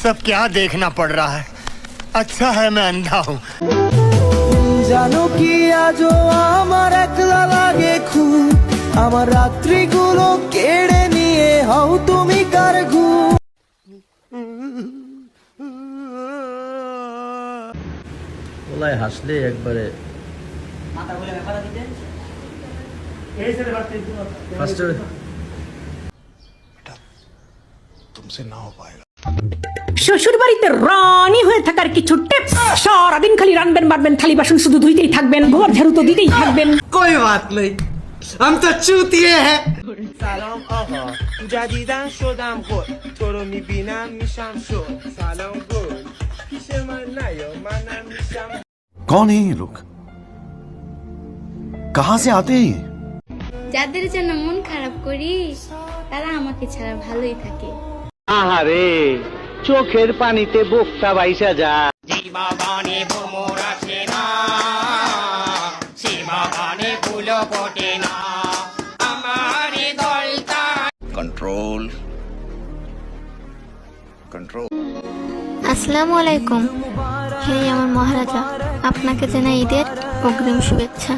सब क्या देखना पड़ रहा है। अच्छा है मैं अंधा हूँ। জানো কি আজও আমার একলা লাগে খুব, আমার রাত্রিগুলো কেড়ে নিয়ে হও তুমি কার ঘুম। ওলাই হাসলে একবারে শ্বশুর বাড়িতে রানী হয়ে থাকার কিছু টিপস। সারাদিন খালি রান্নবেন বাড়বেন, থালি বাসন শুধু ধুইতেই থাকবেন, ঘর ঝাড়ু তো দিতেই থাকবেন। कोई बात नहीं, हम तो चूतिए हैं। سلام آقا جدیدن شدم خود تو رو میبینم میشم شد سلام گل پیش من نیا منم میشم कौन है ये लोग, कहाँ से आते हैं ये? যাদের জন্য মন খারাপ করি তারা আমাকে ছাড়া ভালোই থাকে। আহারে চোখের পানিতে বোকটা বাইসা যা कंट्रोल कंट्रोल। আসসালামু আলাইকুম। হে আমার মহারাজা, আপনাকে জানাই ঈদের অগ্রিম শুভেচ্ছা।